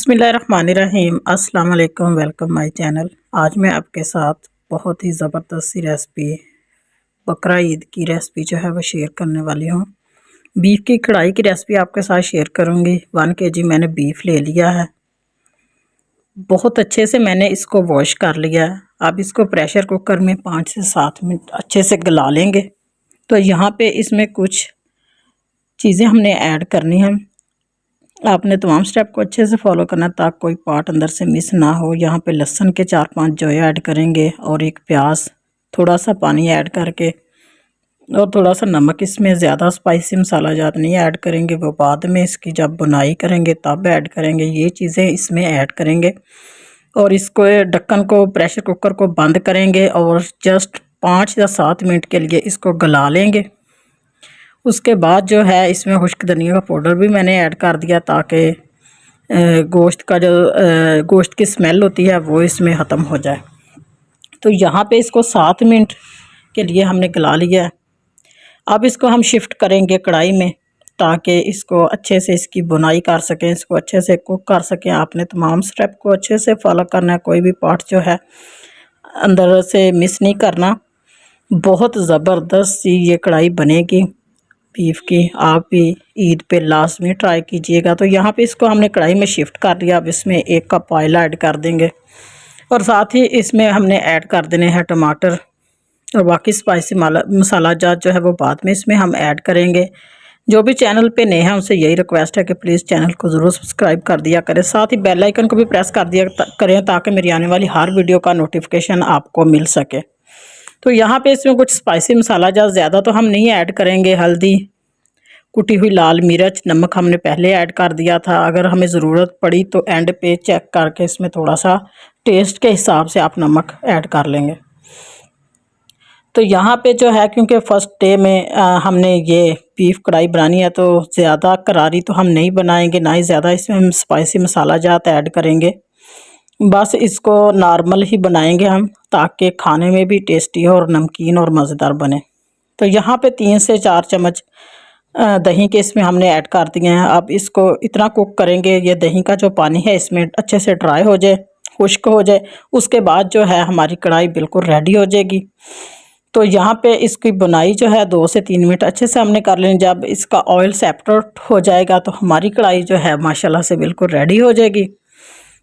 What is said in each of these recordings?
बिस्मिल्लाहिर्रहमानिर्रहीम। अस्सलाम वालेकुम, वेलकम माय चैनल। आज मैं आपके साथ बहुत ही ज़बरदस्त सी रेसिपी बकरा ईद की रेसिपी जो है वो शेयर करने वाली हूँ। बीफ की कढ़ाई की रेसिपी आपके साथ शेयर करूँगी। 1 kg मैंने बीफ ले लिया है। बहुत अच्छे से मैंने इसको वॉश कर लिया है। अब इसको प्रेशर कुकर में 5 से 7 मिनट अच्छे से गला लेंगे। तो यहाँ पे इसमें कुछ चीज़ें हमने ऐड करनी हैं। आपने तमाम स्टेप को अच्छे से फॉलो करना ताकि कोई पार्ट अंदर से मिस ना हो। यहाँ पे लहसुन के 4-5 जोए ऐड करेंगे और एक प्याज, थोड़ा सा पानी ऐड करके और थोड़ा सा नमक। इसमें ज़्यादा स्पाइसी मसाला जात नहीं ऐड करेंगे, वो बाद में इसकी जब बुनाई करेंगे तब ऐड करेंगे। ये चीज़ें इसमें ऐड करेंगे और इसको ढक्कन को प्रेशर कुकर को बंद करेंगे और जस्ट 5 या 7 मिनट के लिए इसको गला लेंगे। उसके बाद जो है इसमें खुश्क धनिया का पाउडर भी मैंने ऐड कर दिया ताकि गोश्त का जो गोश्त की स्मेल होती है वो इसमें ख़त्म हो जाए। तो यहाँ पे इसको 7 मिनट के लिए हमने गला लिया है। अब इसको हम शिफ्ट करेंगे कढ़ाई में ताकि इसको अच्छे से इसकी बुनाई कर सकें, इसको अच्छे से कुक कर सकें। आपने तमाम स्टेप को अच्छे से फॉलो करना है, कोई भी पार्ट जो है अंदर से मिस नहीं करना। बहुत ज़बरदस्त सी ये कढ़ाई बनेगी बीफ की। आप भी ईद पे लास्ट में ट्राई कीजिएगा। तो यहाँ पे इसको हमने कढ़ाई में शिफ्ट कर दिया। अब इसमें 1 कप ऑयल ऐड कर देंगे और साथ ही इसमें हमने ऐड कर देने हैं टमाटर और बाकी स्पाइसी मसाला जात जो है वो बाद में इसमें हम ऐड करेंगे। जो भी चैनल पे नए हैं उनसे यही रिक्वेस्ट है कि प्लीज़ चैनल को ज़रूर सब्सक्राइब कर दिया करें, साथ ही बेल आइकन को भी प्रेस कर दिया करें ताकि मेरी आने वाली हर वीडियो का नोटिफिकेशन आपको मिल सके। तो यहाँ पे इसमें कुछ स्पाइसी मसाला ज़्यादा तो हम नहीं ऐड करेंगे। हल्दी, कुटी हुई लाल मिर्च, नमक हमने पहले ऐड कर दिया था। अगर हमें ज़रूरत पड़ी तो एंड पे चेक करके इसमें थोड़ा सा टेस्ट के हिसाब से आप नमक ऐड कर लेंगे। तो यहाँ पे जो है क्योंकि फ़र्स्ट डे में हमने ये बीफ कढ़ाई बनानी है तो ज़्यादा करारी तो हम नहीं बनाएंगे, ना ही ज़्यादा इसमें हम स्पाइसी मसाला जात ऐड करेंगे। बस इसको नॉर्मल ही बनाएंगे हम ताकि खाने में भी टेस्टी हो और नमकीन और मज़ेदार बने। तो यहाँ पे 3 से 4 चम्मच दही के इसमें हमने ऐड कर दिए हैं। अब इसको इतना कुक करेंगे ये दही का जो पानी है इसमें अच्छे से ड्राई हो जाए, खुश्क हो जाए। उसके बाद जो है हमारी कढ़ाई बिल्कुल रेडी हो जाएगी। तो यहाँ पे इसकी बुनाई जो है 2 से 3 मिनट अच्छे से हमने कर लेनी। जब इसका ऑयल सेपरेट हो जाएगा तो हमारी कढ़ाई जो है माशाल्लाह से बिल्कुल रेडी हो जाएगी।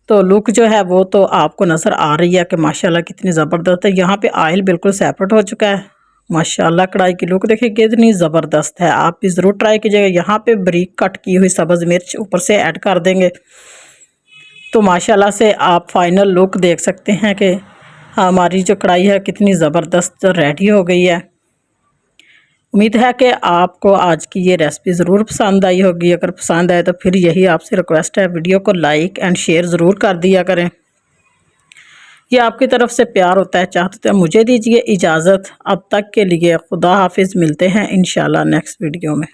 तो लुक जो है वो तो आपको नज़र आ रही है कि माशाल्लाह कितनी ज़बरदस्त है। यहाँ पे ऑयल बिल्कुल सेपरेट हो चुका है। माशाल्लाह कढ़ाई की लुक देखिए कितनी ज़बरदस्त है। आप भी ज़रूर ट्राई कीजिएगा। यहाँ पे बारीक कट की हुई सब्ज़ मिर्च ऊपर से ऐड कर देंगे। तो माशाल्लाह से आप फाइनल लुक देख सकते हैं कि हमारी जो कढ़ाई है कितनी ज़बरदस्त रेडी हो गई है। उम्मीद है कि आपको आज की ये रेसिपी ज़रूर पसंद आई होगी। अगर पसंद आए तो फिर यही आपसे रिक्वेस्ट है, वीडियो को लाइक एंड शेयर ज़रूर कर दिया करें। ये आपकी तरफ से प्यार होता है। चाहते तो मुझे दीजिए इजाज़त। अब तक के लिए खुदा हाफिज़। मिलते हैं इंशाल्लाह नेक्स्ट वीडियो में।